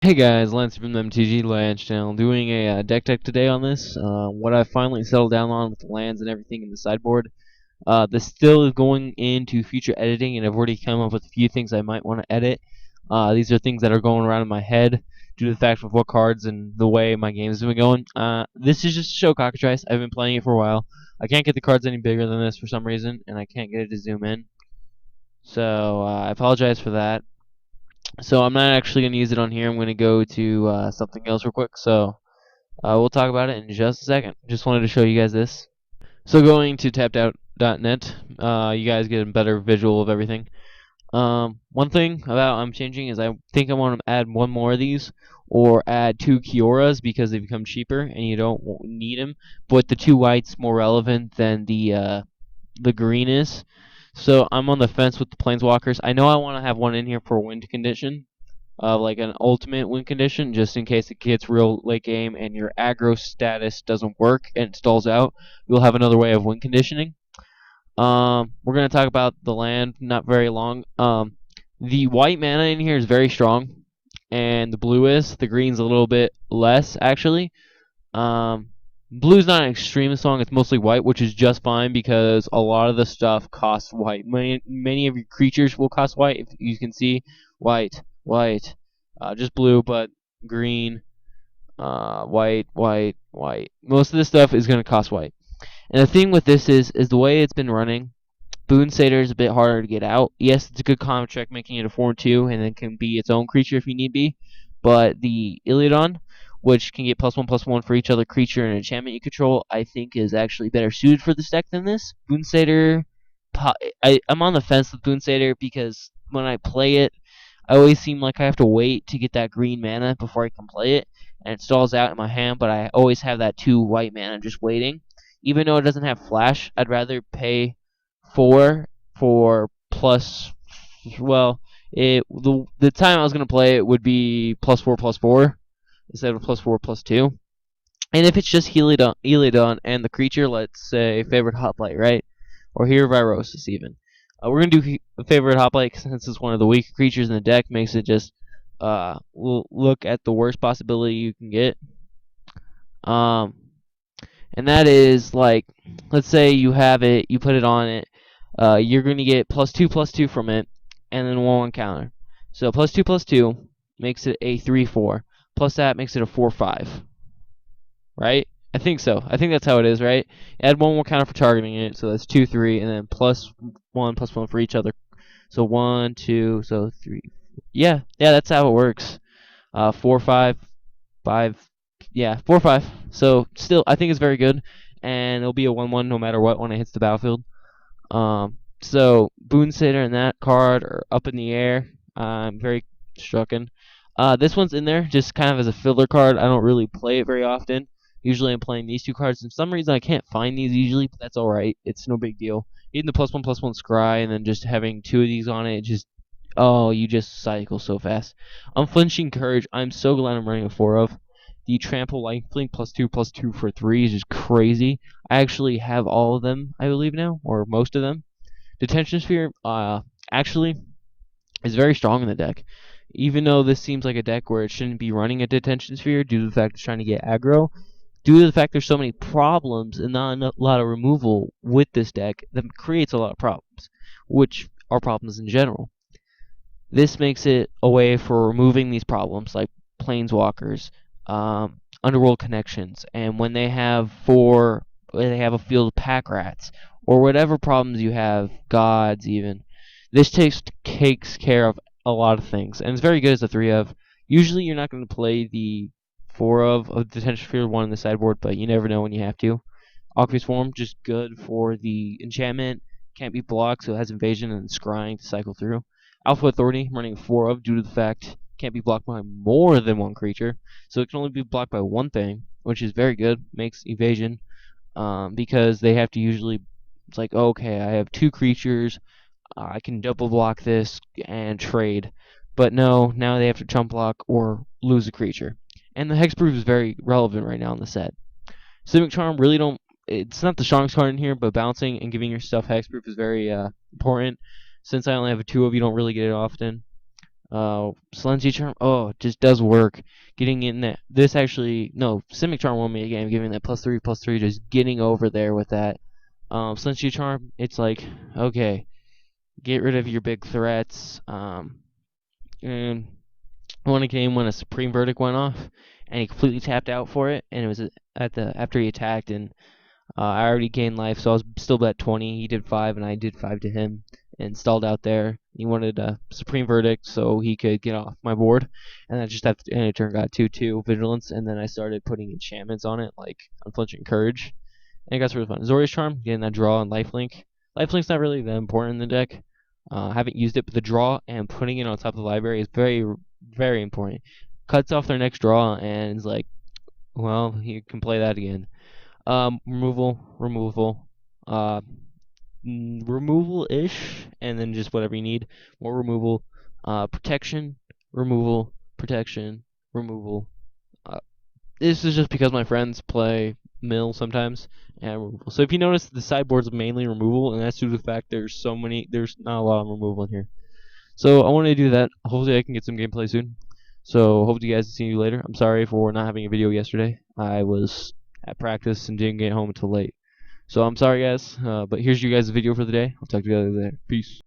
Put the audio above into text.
Hey guys, Lance from the MTG Lands channel, doing a deck today on this. What I finally settled down on with the lands and everything in the sideboard. This still is going into future editing, and I've already come up with a few things I might want to edit. These are things that are going around in my head due to the fact of what cards and the way my games have been going. This is just a show cockatrice. I've been playing it for a while. I can't get the cards any bigger than this for some reason, and I can't get it to zoom in. So I apologize for that. So I'm not actually going to use it on here. I'm going to go to something else real quick. So we'll talk about it in just a second. Just wanted to show you guys this. So going to tappedout.net, you guys get a better visual of everything. One thing about I'm changing is I think I want to add one more of these or add two Kioras because they become cheaper and you don't need them. But the two whites more relevant than the green is. So I'm on the fence with the planeswalkers. I know I want to have one in here for wind condition, like an ultimate win condition, just in case it gets real late game and your aggro status doesn't work and it stalls out. You'll have another way of win conditioning. We're gonna talk about the land not very long. The white mana in here is very strong, and the blue is. The green's a little bit less actually. Um, Blue's not an extreme song. It's mostly white, which is just fine because a lot of the stuff costs white. Many of your creatures will cost white. If you can see, white. Just blue, but green, white. Most of this stuff is going to cost white. And the thing with this is the way it's been running. Boon Satyr is a bit harder to get out. Yes, it's a good combo trick, making it a 4/2, and then can be its own creature if you need be. But the Iliodon, which can get +1/+1 for each other creature and enchantment you control, I think is actually better suited for this deck than this. Boon Satyr, I'm on the fence with Boon Satyr because when I play it, I always seem like I have to wait to get that green mana before I can play it, and it stalls out in my hand, but I always have that 2 white mana just waiting. Even though it doesn't have flash, I'd rather pay 4 for plus. Well, the time I was gonna play it would be +4/+4 instead of +4/+2. And if it's just Heliodon and the creature, let's say favorite hoplite, right, or Hero Virosis even, we're gonna do favorite hoplite since it's one of the weaker creatures in the deck. Makes it just we'll look at the worst possibility you can get. Um, and that is like, let's say you have it, you put it on it, you're going to get +2/+2 from it, and then 1/1 counter. So +2/+2 makes it a 3/4. Plus that makes it a 4/5. Right? I think so. I think that's how it is, right? Add 1 more counter for targeting it, so that's 2/3, and then +1/+1 for each other. So 1, 2, so 3. Yeah, that's how it works. 4/5, 5. Yeah, 4/5. So still, I think it's very good, and it'll be a 1/1 no matter what when it hits the battlefield. So Boon Satyr and that card are up in the air. I'm very strucken. This one's in there just kind of as a filler card. I don't really play it very often. Usually I'm playing these two cards. For some reason I can't find these usually, but that's alright. It's no big deal. Getting the +1/+1 scry and then just having 2 of these on it, you just cycle so fast. Unflinching Courage, I'm so glad I'm running a 4 of. The Trample Lifelink +2/+2 for 3 is just crazy. I actually have all of them, I believe now, or most of them. Detention Sphere, actually is very strong in the deck. Even though this seems like a deck where it shouldn't be running a Detention Sphere due to the fact it's trying to get aggro, due to the fact there's so many problems and not a lot of removal with this deck, that creates a lot of problems, which are problems in general. This makes it a way for removing these problems like planeswalkers, underworld connections, and when they have a field of pack rats, or whatever problems you have, gods even. This takes care of a lot of things, and it's very good as a 3 of. Usually you're not going to play the 4 of Detention Sphere 1 in the sideboard, but you never know when you have to. Alchemist Form, just good for the enchantment, can't be blocked, so it has evasion and scrying to cycle through. Alpha Authority, I'm running 4 of due to the fact can't be blocked by more than one creature, so it can only be blocked by one thing, which is very good, makes evasion, because they have to usually, it's like, okay, I have 2 creatures, I can double block this and trade, but no, now they have to chump block or lose a creature. And the Hexproof is very relevant right now in the set. Simic Charm really don't, it's not the strongest card in here, but bouncing and giving your stuff Hexproof is very important. Since I only have a 2 of, you don't really get it often. Slengy Charm, oh, it just does work. Getting in that, this actually, no, Simic Charm won me a game, giving that +3/+3, just getting over there with that. Slengy Charm, it's like, okay, get rid of your big threats. And I won a game when a Supreme Verdict went off, and he completely tapped out for it, and it was after he attacked, and I already gained life, so I was still at 20. He did 5, and I did 5 to him, and stalled out there. He wanted a Supreme Verdict so he could get off my board, and I just after end of turn got 2/2 Vigilance, and then I started putting enchantments on it, like Unflinching Courage, and it got really fun. Zori's Charm, getting that draw and Lifelink. Lifelink's not really that important in the deck. I haven't used it, but the draw and putting it on top of the library is very, very important. Cuts off their next draw, and it's like, well, you can play that again. Removal, removal-ish, and then just whatever you need. More removal, protection, removal, protection, removal. Uh, this is just because my friends play mill sometimes, and removal. So if you notice, the sideboard's mainly removal, and that's due to the fact there's not a lot of removal in here. So I wanted to do that. Hopefully I can get some gameplay soon. So hope you guys see you later. I'm sorry for not having a video yesterday. I was at practice and didn't get home until late. So I'm sorry guys, but here's you guys' video for the day. I'll talk to you guys later. Peace.